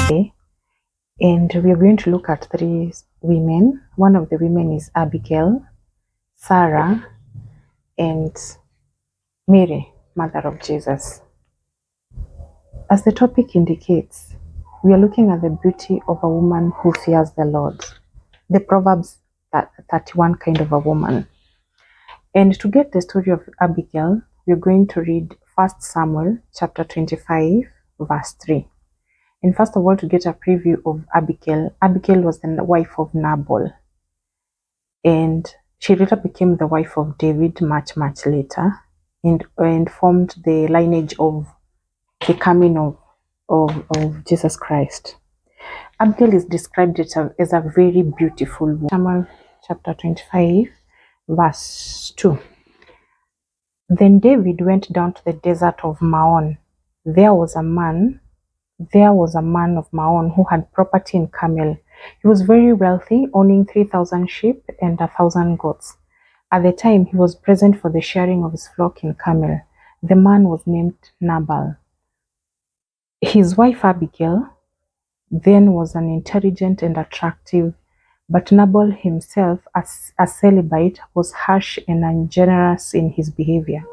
today, and we are going to look at three women. One of the women is Abigail, Sarah, and Mary, mother of Jesus. As the topic indicates, we are looking at the beauty of a woman who fears the Lord. The Proverbs 31 kind of a woman. And to get the story of Abigail, we're going to read 1 Samuel chapter 25, verse 3. And first of all, to get a preview of Abigail, Abigail was the wife of Nabal. And she later became the wife of David much later, and formed the lineage of the coming of Jesus Christ. Abigail is described as a very beautiful woman. Samuel chapter 25, verse 2. Then David went down to the desert of Maon. There was a man of Maon who had property in Carmel. He was very wealthy, owning 3,000 sheep and 1,000 goats. At the time, he was present for the sharing of his flock in Carmel. The man was named Nabal. His wife Abigail then was an intelligent and attractive, but Nabal himself, as a celibate, was harsh and ungenerous in his behavior.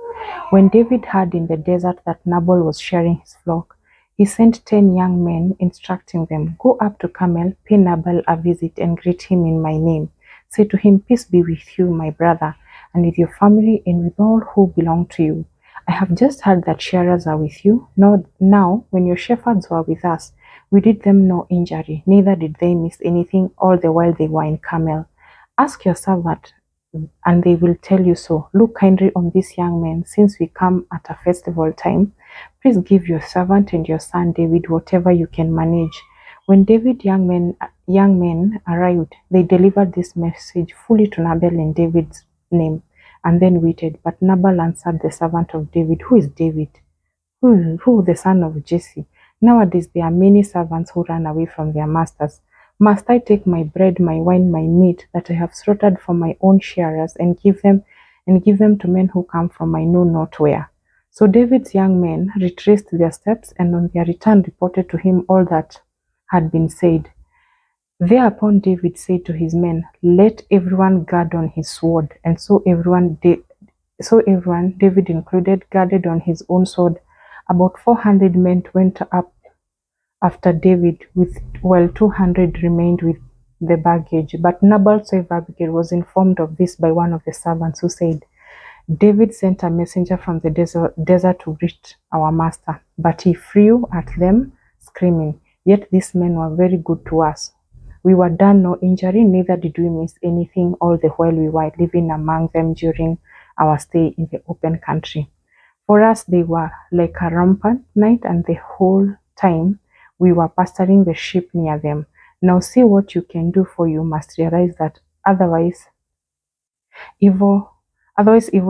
When David heard in the desert that Nabal was sharing his flock, he sent 10 young men, instructing them, "Go up to Carmel, pay Nabal a visit, and greet him in my name. Say to him, 'Peace be with you, my brother, and with your family, and with all who belong to you. I have just heard that shearers are with you. Now, when your shepherds were with us, we did them no injury, neither did they miss anything all the while they were in Carmel. Ask your servant, and they will tell you so. Look kindly on these young men, since we come at a festival time. Please give your servant and your son David whatever you can manage.' When David's young men arrived, they delivered this message fully to Nabal in David's name, and then waited. But Nabal answered the servant of David, 'Who is David? Who the son of Jesse? Nowadays there are many servants who run away from their masters. Must I take my bread, my wine, my meat that I have slaughtered for my own shearers, and give them to men who come from I know not where?' So David's young men retraced their steps, and on their return reported to him all that had been said. Thereupon David said to his men, 'Let everyone guard on his sword.' And so everyone, David included, guarded on his own sword. About 400 men went up after David, while 200 remained with the baggage. But Nabal's wife Abigail was informed of this by one of the servants, who said, 'David sent a messenger from the desert to greet our master, but he flew at them, screaming, "Yet these men were very good to us. We were done no injury, neither did we miss anything all the while we were living among them during our stay in the open country. For us they were like a rampant night, and the whole time we were pasturing the sheep near them. Now see what you can do, for you must realize that otherwise evil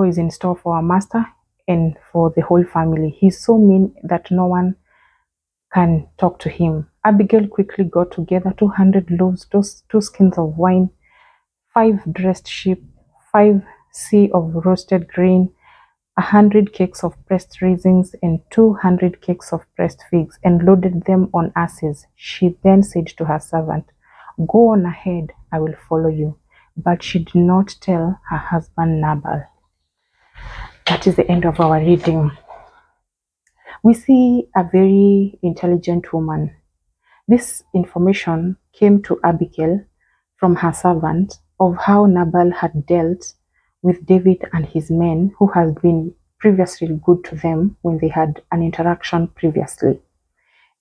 is in store for our master and for the whole family. He's so mean that no one can talk to him.' Abigail quickly got together 200 loaves, 2 skins of wine, 5 dressed sheep, 5 seah of roasted grain, 100 cakes of pressed raisins, and 200 cakes of pressed figs, and loaded them on asses. She then said to her servant, 'Go on ahead, I will follow you.' But she did not tell her husband Nabal." That is the end of our reading. We see a very intelligent woman. This information came to Abigail from her servant of how Nabal had dealt with David and his men, who had been previously good to them when they had an interaction previously.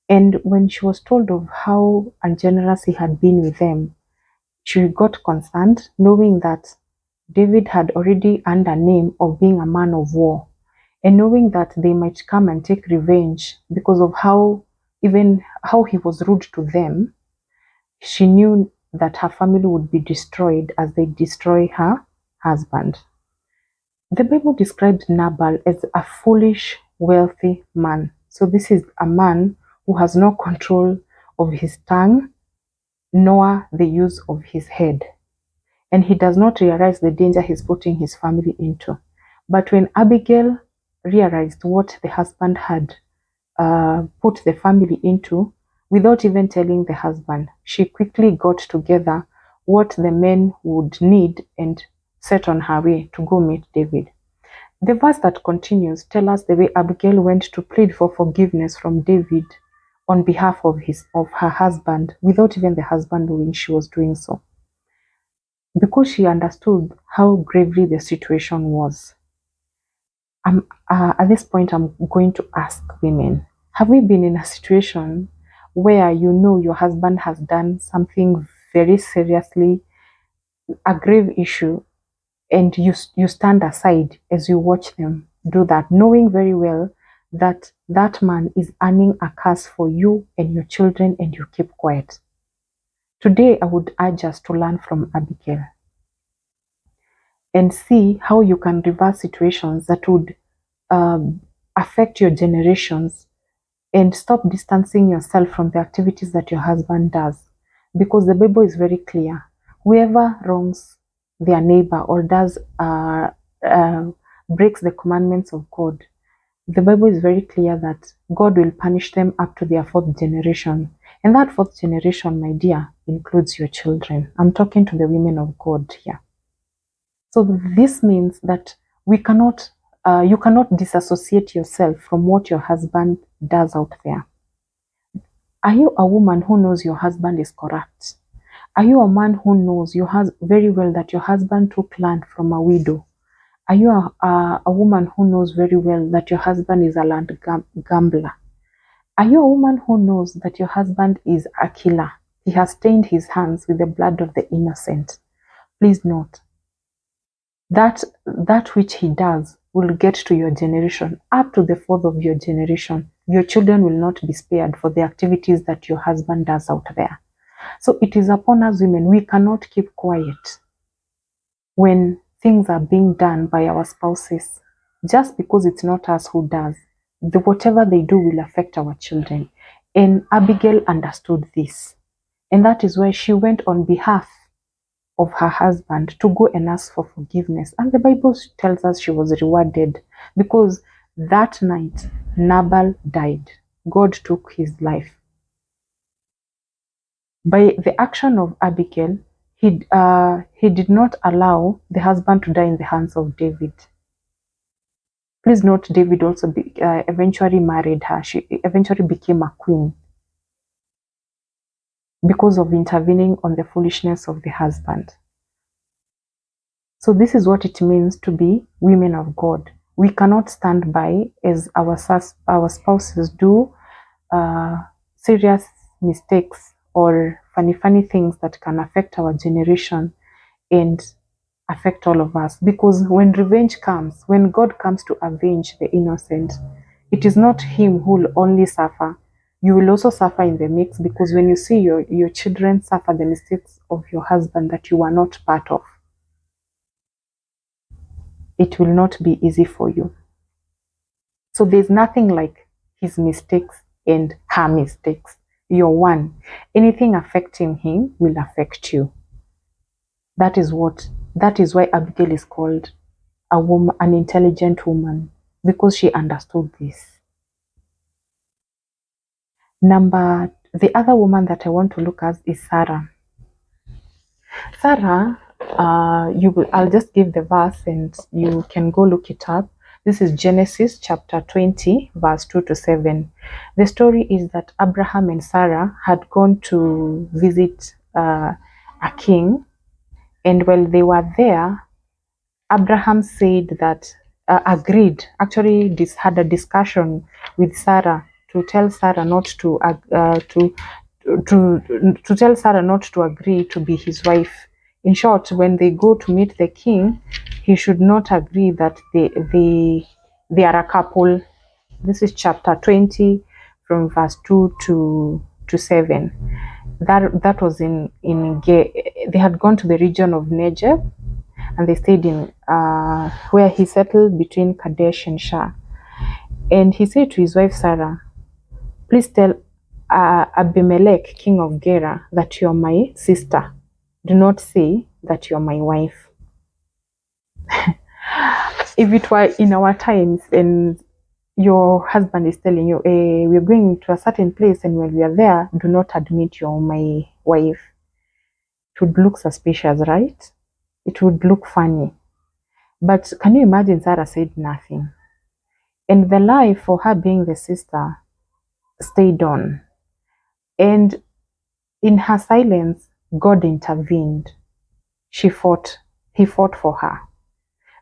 And when she was told of how ungenerous he had been with them, she got concerned, knowing that David had already earned a name of being a man of war, and knowing that they might come and take revenge because of how he was rude to them. She knew that her family would be destroyed as they destroy her husband. The Bible describes Nabal as a foolish, wealthy man. So this is a man who has no control of his tongue, nor the use of his head. And he does not realize the danger he's putting his family into. But when Abigail realized what the husband had put the family into, Without even telling the husband, she quickly got together what the men would need and set on her way to go meet David. The verse that continues tells us the way Abigail went to plead for forgiveness from David on behalf of her husband, without even the husband knowing she was doing so, because she understood how gravely the situation was. At this point, I'm going to ask women, have we been in a situation where you know your husband has done something very seriously, a grave issue, and you stand aside as you watch them do that, knowing very well that that man is earning a curse for you and your children, and you keep quiet? Today, I would urge us to learn from Abigail and see how you can reverse situations that would affect your generations, and stop distancing yourself from the activities that your husband does. Because the Bible is very clear. Whoever wrongs their neighbor or does uh, breaks the commandments of God, the Bible is very clear that God will punish them up to their fourth generation. And that fourth generation, my dear, includes your children. I'm talking to the women of God here. So this means that you cannot disassociate yourself from what your husband does out there. Are you a woman who knows your husband is corrupt? Are you a man who knows very well that your husband took land from a widow? Are you a woman who knows very well that your husband is a land gambler? Are you a woman who knows that your husband is a killer? He has stained his hands with the blood of the innocent. Please note that which he does will get to your generation, up to the fourth of your generation. Your children will not be spared for the activities that your husband does out there. So it is upon us women, we cannot keep quiet when things are being done by our spouses, just because it's not us who does. Whatever they do will affect our children. And Abigail understood this. And that is why she went on behalf of her husband to go and ask for forgiveness. And the Bible tells us she was rewarded, because that night Nabal died. God took his life. By the action of Abigail, he did not allow the husband to die in the hands of David. Please note, David also eventually married her. She eventually became a queen because of intervening on the foolishness of the husband. So this is what it means to be women of God. We cannot stand by as our spouses do serious mistakes or funny things that can affect our generation and affect all of us. Because when revenge comes, when God comes to avenge the innocent, it is not him who will only suffer. You will also suffer in the mix, because when you see your children suffer the mistakes of your husband that you are not part of, it will not be easy for you. So there's nothing like his mistakes and her mistakes. You're one. Anything affecting him will affect you. That is why Abigail is called a woman, an intelligent woman, because she understood this. The other woman that I want to look at is Sarah. Sarah, I'll just give the verse and you can go look it up. This is Genesis chapter 20, verse 2 to 7. The story is that Abraham and Sarah had gone to visit a king, and while they were there, Abraham said that actually had a discussion with Sarah to tell Sarah not to tell Sarah not to agree to be his wife. In short, when they go to meet the king, he should not agree that they are a couple. This is chapter 20 from verse 2 to 7. That was they had gone to the region of Negev, and they stayed in where he settled between Kadesh and Shah. And he said to his wife Sarah, "Please tell Abimelech, king of Gerar, that you're my sister. Do not say that you're my wife." If it were in our times, and your husband is telling you, we're going to a certain place, and when we are there, do not admit you're my wife. It would look suspicious, right? It would look funny. But can you imagine Sarah said nothing? And the lie for her being the sister stayed on. And in her silence, God intervened. She fought. He fought for her.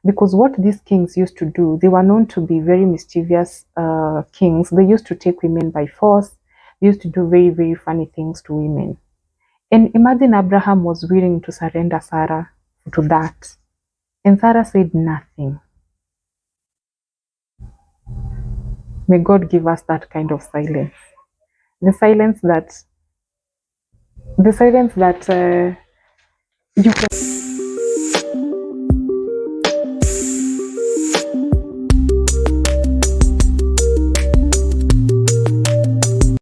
Because what these kings used to do, they were known to be very mischievous kings. They used to take women by force. They used to do very, very funny things to women. And imagine Abraham was willing to surrender Sarah to that. And Sarah said nothing. May God give us that kind of silence. The silence that you can